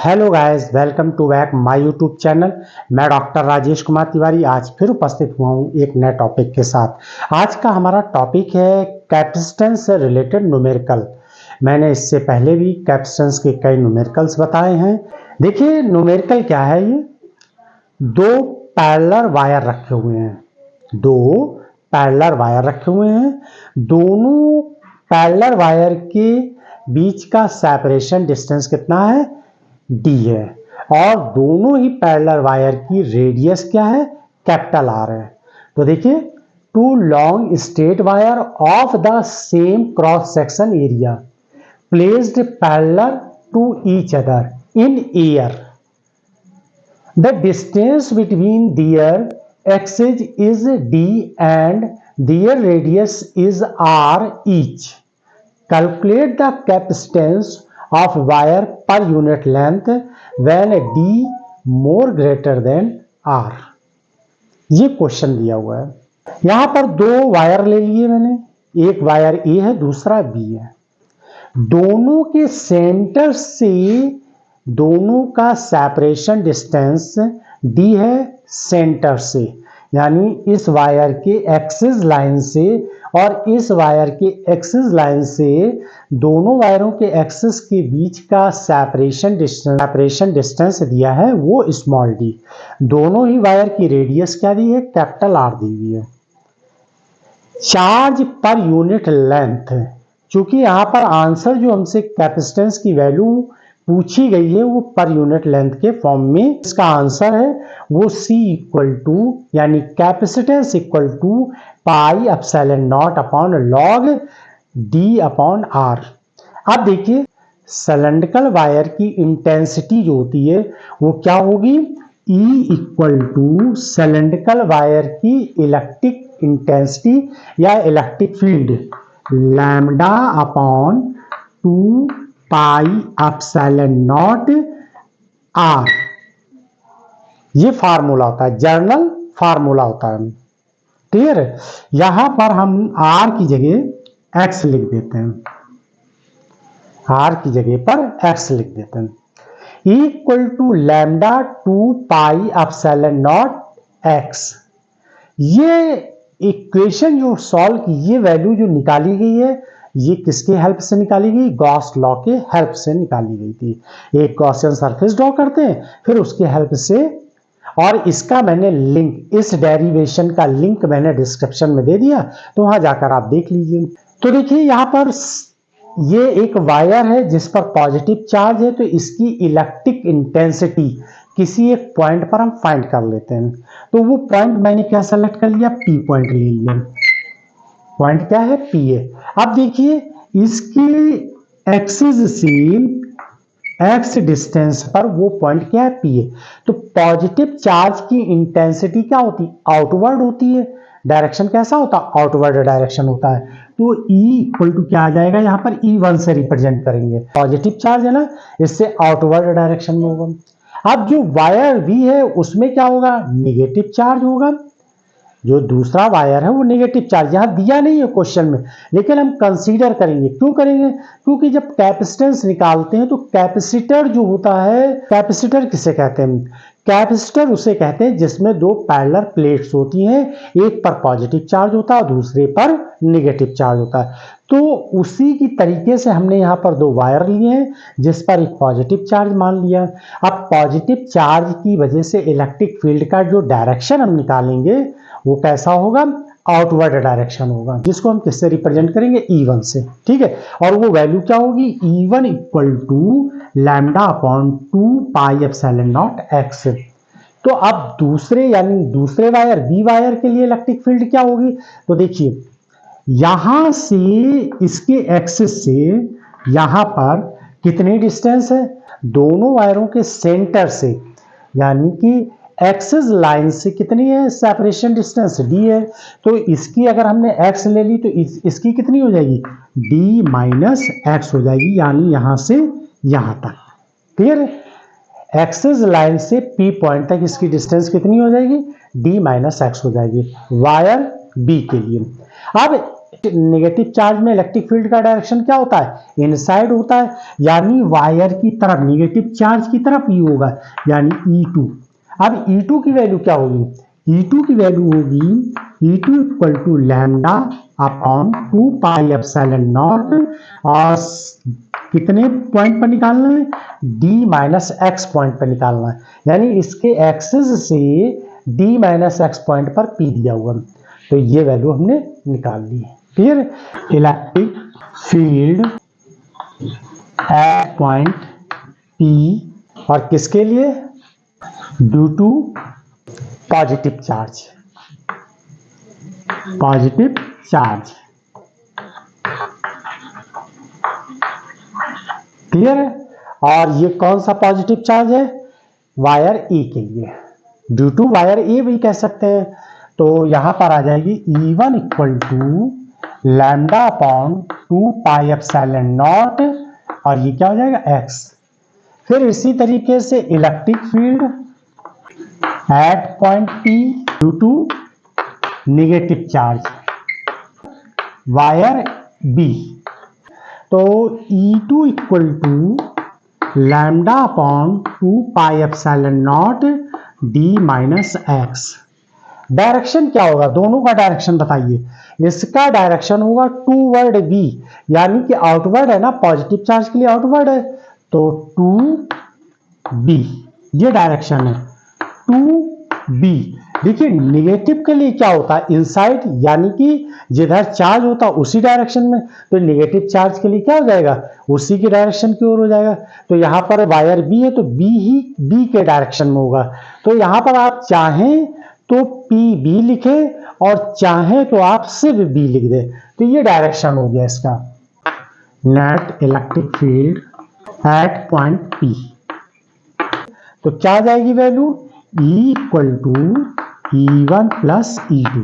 Hello guys, welcome to back my YouTube channel. मैं doctor Rajesh Kumar Tiwari आज फिर उपस्थित हुआ हूँ एक नए टॉपिक के साथ। आज का हमारा टॉपिक है कैपेसिटेंस से रिलेटेड न्यूमेरिकल। मैंने इससे पहले भी कैपेसिटेंस के कई न्यूमेरिकल्स बताए हैं। देखिए न्यूमेरिकल क्या है, ये दो पैरेलल वायर रखे हुए हैं, दोनों पैरेलल वायर के बीच का सेपरेशन डिस्टेंस कितना है, डी है, और दोनों ही पैरेलल वायर की रेडियस क्या है, कैपिटल आर है। तो देखिए two long straight wire of the same cross section area placed parallel to each other in air, the distance between their axis is d and their radius is r each. Calculate the capacitance of wire per unit length when d more greater than r. ये question दिया हुआ है। यहां पर दो wire ले लिए मैंने, एक वायर ए है दूसरा बी है। दोनों के सेंटर से दोनों का सेपरेशन डिस्टेंस डी है सेंटर से, यानी इस वायर के एक्सिस लाइन से और इस वायर के एक्सिस लाइन से दोनों वायरों के एक्सिस के बीच का सेपरेशन डिस्टेंस दिया है वो स्मॉल डी। दोनों ही वायर की रेडियस क्या दी है, कैपिटल आर दी हुई है। चार्ज पर यूनिट लेंथ, चूंकि यहाँ पर आंसर जो हमसे कैपेसिटेंस की वैल्यू पूछी गई है वो पर यूनिट लेंथ के फॉर्म में इसका आंसर है वो C इक्वल टू, यानी capacitance equal to pi epsilon naught upon log D upon R. अब देखिए सिलेंड्रिकल वायर की इंटेंसिटी जो होती है वो क्या होगी, E equal to cylindrical wire की इलेक्ट्रिक इंटेंसिटी या electric field lambda upon 2 pi epsilon naught R. ये फार्मूला होता है, जर्नल फार्मूला होता है, क्लियर है। यहां पर हम आर की जगह एक्स लिख देते हैं, आर की जगह पर एक्स लिख देते हैं। Equal to lambda 2 pi epsilon naught x. ये इक्वेशन जो सॉल्व की, ये वैल्यू जो निकाली गई है ये किसके हेल्प से निकाली गई, गॉस लॉ के हेल्प से निकाली गई थी। एक गॉसियन सरफेस ड्रॉ करते हैं फिर उसके हेल्प से, और इसका मैंने लिंक, इस डेरिवेशन का लिंक मैंने डिस्क्रिप्शन में दे दिया, तो वहां जाकर आप देख लीजिए। तो देखिए यहां पर ये एक वायर है जिस पर पॉजिटिव चार्ज है, तो इसकी इलेक्ट्रिक इंटेंसिटी किसी एक पॉइंट पर हम फाइंड कर लेते हैं। तो वो पॉइंट मैंने क्या सेलेक्ट कर लिया, पी पॉइंट ले लिया। पॉइंट क्या है, पी है। अब देखिए इसकी एक्सिस से एक्स डिस्टेंस पर वो पॉइंट क्या है, पी है। तो पॉजिटिव चार्ज की इंटेंसिटी क्या होती, आउटवर्ड होती है। डायरेक्शन कैसा होता, आउटवर्ड डायरेक्शन होता है। तो E इक्वल टू क्या आ जाएगा, यहाँ पर E1 से रिप्रेजेंट करेंगे, पॉजिटिव चार्ज है ना, इससे आउटवर्ड डायरेक्शन में होगा। अब जो वायर भी है उसमें क्या होगा, निगेटिव चार्ज होगा। जो दूसरा वायर है वो नेगेटिव चार्ज यहां दिया नहीं है क्वेश्चन में, लेकिन हम कंसीडर करेंगे। क्यों करेंगे, क्योंकि जब कैपेसिटेंस निकालते हैं तो कैपेसिटर जो होता है, कैपेसिटर किसे कहते हैं, कैपेसिटर उसे कहते हैं जिसमें दो पैरेलल प्लेट्स होती हैं, एक पर पॉजिटिव चार्ज होता है और दूसरे पर नेगेटिव चार्ज होता है। तो उसी की तरीके से हमने यहाँ पर दो वायर लिए हैं जिस पर एक पॉजिटिव चार्ज मान लिया। अब पॉजिटिव चार्ज की वजह से इलेक्ट्रिक फील्ड का जो डायरेक्शन हम निकालेंगे वो कैसा होगा, आउटवर्ड डायरेक्शन होगा, जिसको हम किससे रिप्रेजेंट करेंगे, E1 से, ठीक है। और वो वैल्यू क्या होगी, E1 equal to lambda upon 2 pi epsilon naught x. तो अब दूसरे यानी दूसरे वायर बी वायर के लिए इलेक्ट्रिक फील्ड क्या होगी, तो देखिए यहां से इसके एक्सिस से यहां पर कितनी डिस्टेंस है, दोनों वायरों के सेंटर से यानी कि एक्सिस लाइन से कितनी है सेपरेशन डिस्टेंस, डी है। तो इसकी अगर हमने एक्स ले ली तो इसकी कितनी हो जाएगी, डी माइनस एक्स हो जाएगी, यानी यहां से यहां तक, क्लियर है। एक्सिस लाइन से पी पॉइंट तक इसकी डिस्टेंस कितनी हो जाएगी, डी माइनस एक्स हो जाएगी वायर बी के लिए। अब नेगेटिव चार्ज में इलेक्ट्रिक फील्ड का डायरेक्शन क्या होता है, इनसाइड होता है, यानी वायर की तरफ, नेगेटिव चार्ज की तरफ ही होगा, यानी E2। अब E2 की वैल्यू क्या होगी, E2 की वैल्यू होगी E2 equal to lambda upon 2 pi epsilon naught, और कितने पॉइंट पर निकालना है, D माइनस एक्स पॉइंट पर निकालना है, यानी इसके एक्सिस से D माइनस एक्स पॉइंट पर P दिया हुआ, तो ये वैल्यू हमने निकाल ली है। फिर electric field at point P, और किसके लिए, due to positive charge, positive charge, clear है। और ये कौन सा पॉजिटिव चार्ज है, वायर ए के लिए, ड्यू टू वायर ए भी कह सकते हैं। तो यहां पर आ जाएगी E1 equal to lambda upon 2 pi epsilon naught, और ये क्या हो जाएगा, एक्स। फिर इसी तरीके से electric field at point P due to negative charge, wire B, तो E2 equal to lambda upon 2 pi epsilon naught D minus x. Direction क्या होगा, दोनों का डायरेक्शन बताइए, इसका डायरेक्शन होगा टूवर्ड B, यानी कि आउटवर्ड है ना, पॉजिटिव चार्ज के लिए आउटवर्ड है, तो 2B ये डायरेक्शन है, 2B। देखिए नेगेटिव के लिए क्या होता है, इनसाइड, यानी कि जिधर चार्ज होता है उसी डायरेक्शन में, तो नेगेटिव चार्ज के लिए क्या हो जाएगा, उसी की डायरेक्शन की ओर हो जाएगा। तो यहां पर वायर B है, तो B ही B के डायरेक्शन में होगा। तो यहां पर आप चाहें तो PB लिखे, और चाहें तो आप सिर्फ B लिख दे, तो ये डायरेक्शन हो गया इसका। Net electric field at point P, तो क्या आ जाएगी value, E equal to E1 plus E2।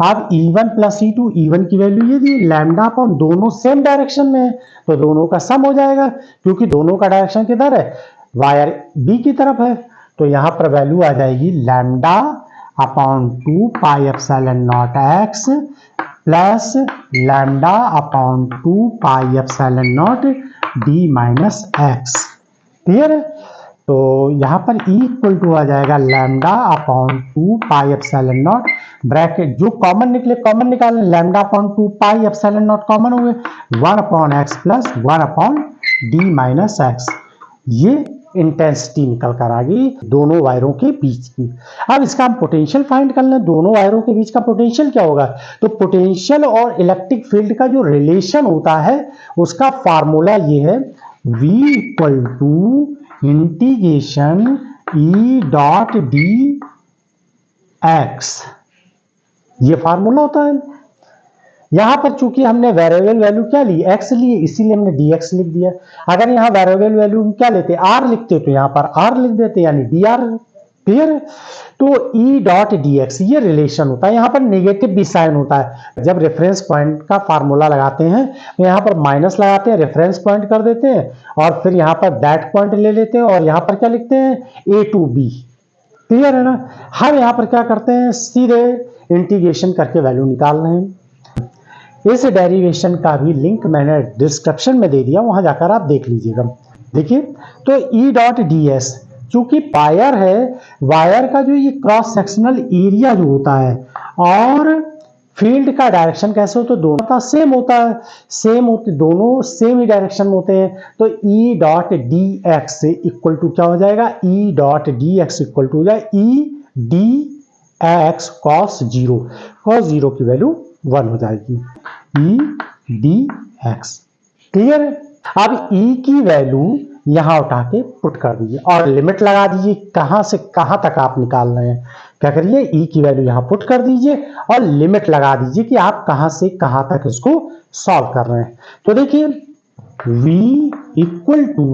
अब E1 प्लस E2, E1 की वैल्यू ये दी, लैम्डा अपॉन, दोनों सेम डायरेक्शन में है तो दोनों का सम हो जाएगा, क्योंकि दोनों का डायरेक्शन किधर है, वायर B की तरफ है। तो यहां पर वैल्यू आ जाएगी lambda upon 2 pi epsilon naught x plus lambda upon 2 pi epsilon naught D minus x, clear है। तो यहां पर E इक्वल टू आ जाएगा lambda upon 2 pi epsilon not, bracket जो कॉमन निकले कॉमन निकालें, lambda upon 2 pi epsilon not common हो गए, 1 upon x plus 1 upon D minus x. ये इंटेंसिटी निकल कर आ गई दोनों वायरों के बीच की। अब इसका हम पोटेंशियल फाइंड कर लें, दोनों वायरों के बीच का पोटेंशियल क्या होगा, तो पोटेंशियल और इलेक्ट्रिक फील्ड का जो रिलेशन होता है उसका फार्मूला ये है, V equal to integration E dot D x, ये फार्मूला होता है। यहां पर चूंकि हमने वेरिएबल वैल्यू क्या ली, x ली, इसीलिए हमने dx लिख दिया। अगर यहां वेरिएबल वैल्यू हम क्या लेते, r लिखते, तो यहां पर r लिख देते, यानी dr, क्लियर। तो E डॉट dx ये रिलेशन होता है। यहां पर नेगेटिव भी साइन होता है, जब रेफरेंस पॉइंट का फार्मूला लगाते हैं तो यहां पर माइनस लगाते हैं, रेफरेंस पॉइंट कर देते हैं, और फिर यहां पर दैट पॉइंट ले लेते हैं, और यहां पर क्या लिखते हैं, a टू b, क्लियर है ना। हम यहां पर क्या करते हैं, सीधे इंटीग्रेशन करके वैल्यू निकाल रहे हैं। इस डेरिवेशन का भी लिंक मैंने डिस्क्रिप्शन में दे दिया, वहां जाकर आप देख लीजिएगा। देखिए, तो E डॉट ds, चूंकि वायर है, वायर का जो ये क्रॉस सेक्शनल एरिया जो होता है, और फील्ड का डायरेक्शन कैसे होता है, दोनों का सेम होता है, सेम होते, दोनों सेम ही डायरेक्शन में होते हैं। तो E dot dx equal to क्या हो जाएगा, E dot dx equal to हो जाएगा E dx cos 0, cos 0 की वैल्यू 1 हो जाएगी, E dx, क्लियर है। अब E की वैल्यू यहां उठा के पुट कर दीजिए, और लिमिट लगा दीजिए, कहां से कहां तक आप निकाल रहे हैं। क्या करिए, E की वैल्यू यहां पुट कर दीजिए, और लिमिट लगा दीजिए कि आप कहां से कहां तक इसको सॉल्व कर रहे हैं। तो देखिए, V equal to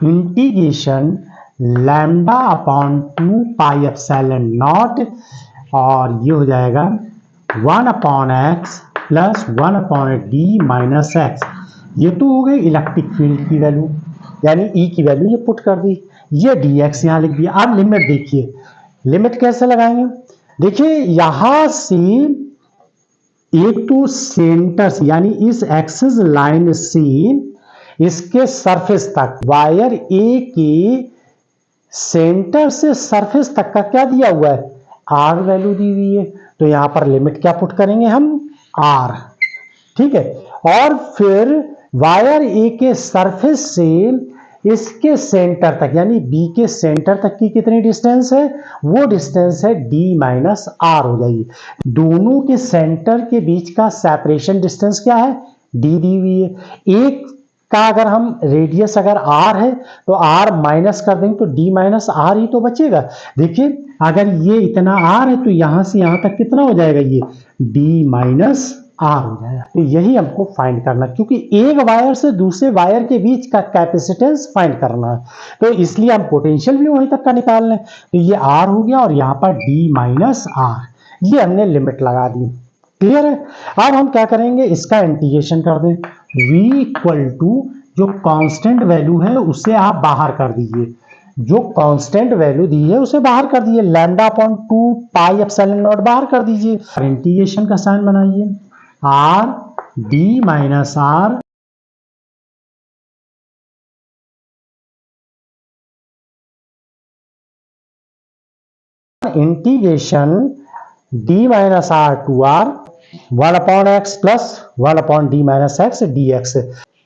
integration lambda upon 2 pi epsilon naught, और ये हो जाएगा 1 upon x plus 1 upon D minus x. ये तो हो गई इलेक्ट्रिक फील्ड की वैल्यू, यानी E की वैल्यू ये पुट कर दी, ये dx यहां लिख दिया। अब लिमिट देखिए, लिमिट कैसे लगाएंगे, देखिए यहां से एक तो सेंटर से यानी इस एक्सिस लाइन से इसके सरफेस तक वायर ए के सेंटर से सरफेस तक का क्या दिया हुआ है, आर वैल्यू दी हुई है। तो यहां पर लिमिट क्या पुट करेंगे हम, आर। ठीक है, और फिर वायर ए के सरफेस से इसके सेंटर तक यानी बी के सेंटर तक की कितनी डिस्टेंस है, वो डिस्टेंस है डी माइनस आर हो जाएगी। दोनों के सेंटर के बीच का सेपरेशन डिस्टेंस क्या है, डी दी हुई है। एक का अगर हम रेडियस अगर आर है तो आर माइनस कर देंगे तो डी माइनस आर ही तो बचेगा। देखिए अगर ये इतना आर है तो यहां से यहां तक कितना हो जाएगा, ये डी माइनस आर हो जाएगा। तो यही हमको फाइंड करना, क्योंकि एक वायर से दूसरे वायर के बीच का कैपेसिटेंस फाइंड करना है, तो इसलिए हम पोटेंशियल भी वहीं तक का निकाल लें। तो ये आर हो गया और यहाँ पर डी माइनस आर, ये हमने लिमिट लगा दी। क्लियर है। अब हम क्या करेंगे, इसका इंटीग्रेशन कर दें। v इक्वल टू जो कांस्टेंट वैल्यू है उसे आप बाहर कर दीजिए, जो कांस्टेंट वैल्यू दी है उसे बाहर कर दीजिए, lambda upon 2 pi epsilon naught बाहर कर दीजिए। इंटीग्रेशन का साइन बनाइए, R D minus R integration D minus R to R 1 upon x plus 1 upon D minus x D x.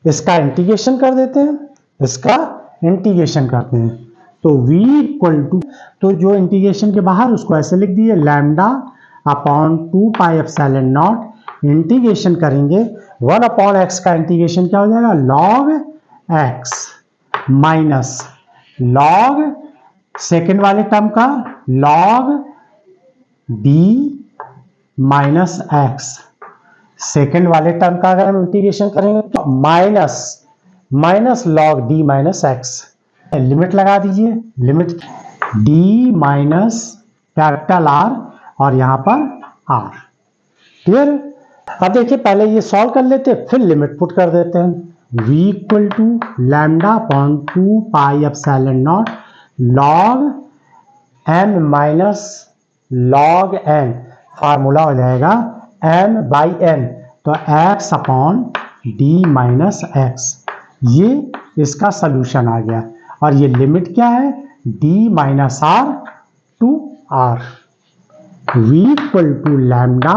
इसका इंटीग्रेशन कर देते हैं, इसका इंटीग्रेशन करते हैं। तो v इक्वल टू, तो जो इंटीग्रेशन के बाहर उसको ऐसे लिख दिए, lambda upon 2 pi epsilon not integration करेंगे 1 अपॉन एक्स का इंटीग्रेशन क्या हो जाएगा, log x minus log second वाले टर्म का log D minus x. Second वाले टर्म का अगर हम इंटीग्रेशन करेंगे तो minus log D minus x. Limit लगा दीजिए, limit D minus capital R और यहां पर आर। क्लियर। अब देखिए पहले ये सॉल्व कर लेते हैं फिर लिमिट पुट कर देते हैं। v equal to lambda upon 2 pi epsilon naught log m minus log n, formula हो जाएगा m बाई n, तो x upon D minus x. ये इसका सोल्यूशन आ गया और ये लिमिट क्या है, d minus R to R. v equal to lambda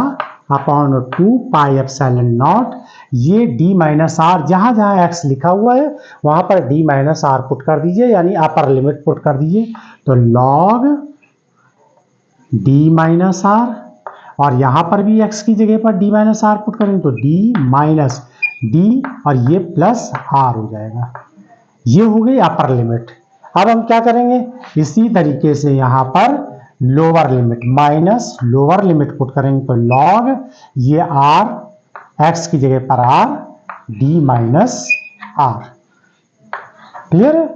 upon 2 pi epsilon naught, ये d माइनस आर जहां जहां x लिखा हुआ है वहां पर d माइनस आर पुट कर दीजिए, यानी अपर लिमिट पुट कर दीजिए। तो लॉग d माइनस आर और यहां पर भी x की जगह पर d माइनस आर पुट करेंगे तो d माइनस d और ये प्लस r हो जाएगा। ये हो गई अपर लिमिट। अब हम क्या करेंगे, इसी तरीके से यहां पर lower limit minus lower limit put करेंगे तो लॉग ये r x की जगह पर r d minus r। Clear है।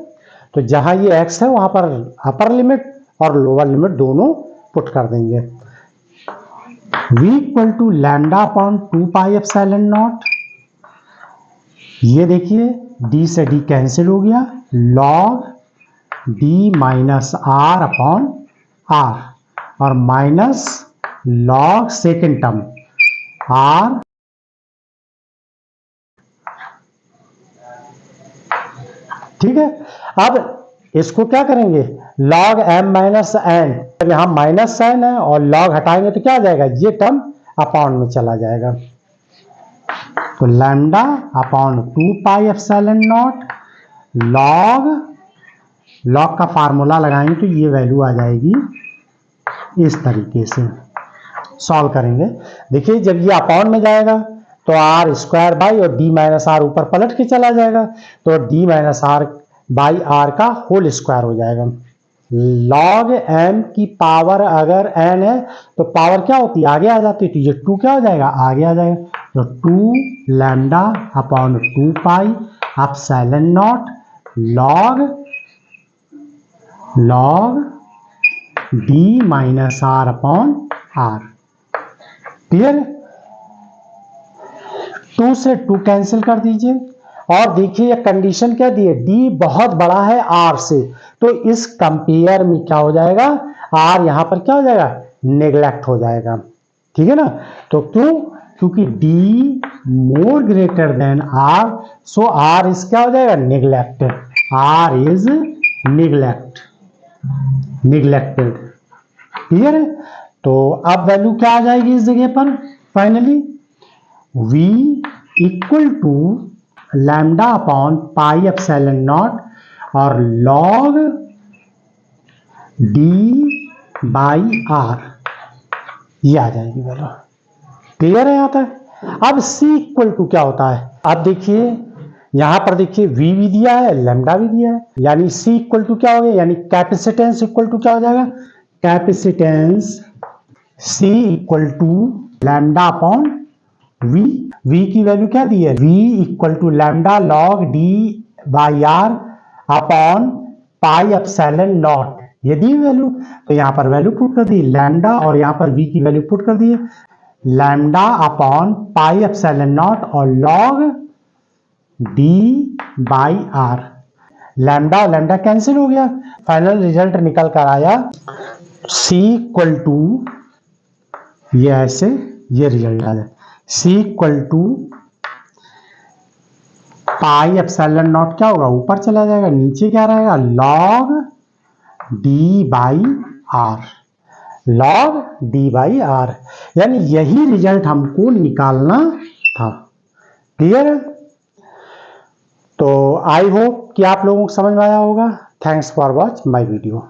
तो जहां ये x है वहां पर अपर लिमिट और लोअर लिमिट दोनों पुट कर देंगे। v equal to lambda upon 2 pi epsilon naught, ये देखिए d से d कैंसिल हो गया, log d minus are upon r और minus log second term r ठीक है। अब इसको क्या करेंगे, log m माइनस n, यहां माइनस साइन है और log हटाएंगे तो क्या आ जाएगा, ये टर्म अपॉन में चला जाएगा। तो lambda upon 2 pi epsilon naught log का फार्मूला लगाएंगे तो ये वैल्यू आ जाएगी इस तरीके से। सॉल्व करेंगे, देखिए जब ये अपॉन में जाएगा तो आर स्क्वायर बाई और डी माइनस आर ऊपर पलट के चला जाएगा तो D minus R by R का होल स्क्वायर हो जाएगा। लॉग m की पावर अगर n है तो पावर क्या होती है, आगे आ जाती है, तो ये 2 क्या हो जाएगा, आगे आ जाएगा। तो 2 lambda upon 2 pi epsilon naught log D minus are upon R. Clear. 2 से 2 कैंसिल कर दीजिए और देखिए ये कंडीशन क्या दी है, d बहुत बड़ा है r से, तो इस कंपेयर में क्या हो जाएगा, r यहां पर क्या हो जाएगा, नेग्लेक्ट हो जाएगा। ठीक है ना। तो क्यों, क्योंकि D more greater than R, so R is क्या हो जाएगा, neglected, R is neglected. Clear है? तो अब वैल्यू क्या आ जाएगी इस जगह पर, finally v equal to lambda upon pi epsilon naught और log d बाई आर, ये आ जाएगी वैल्यू। क्लियर है यहां तक? अब c इक्वल टू क्या होता है, अब देखिए यहां पर देखिए v भी दिया है, लैम्डा भी दिया है, यानी c इक्वल टू क्या हो गया, यानी कैपेसिटेंस इक्वल टू क्या हो जाएगा, capacitance c equal to lambda upon v की वैल्यू क्या दी है, v equal to lambda log D by R upon pi epsilon naught, ये दी वैल्यू, तो यहां पर वैल्यू पुट कर दी लैम्डा और यहां पर v की वैल्यू पुट कर दी है, lambda upon pi epsilon naught और log D by r, lambda और लैम्डा कैंसिल हो गया, फाइनल रिजल्ट निकल कर आया c इक्वल टू, ये ऐसे ये रिजल्ट आ जाए, c equal to pi epsilon naught क्या होगा, ऊपर चला जाएगा, नीचे क्या रहेगा, log D by R, log D by R, यानी यही रिजल्ट हमको निकालना था। क्लियर है? तो आई होप कि आप लोगों को समझ में आया होगा। Thanks for watch my video.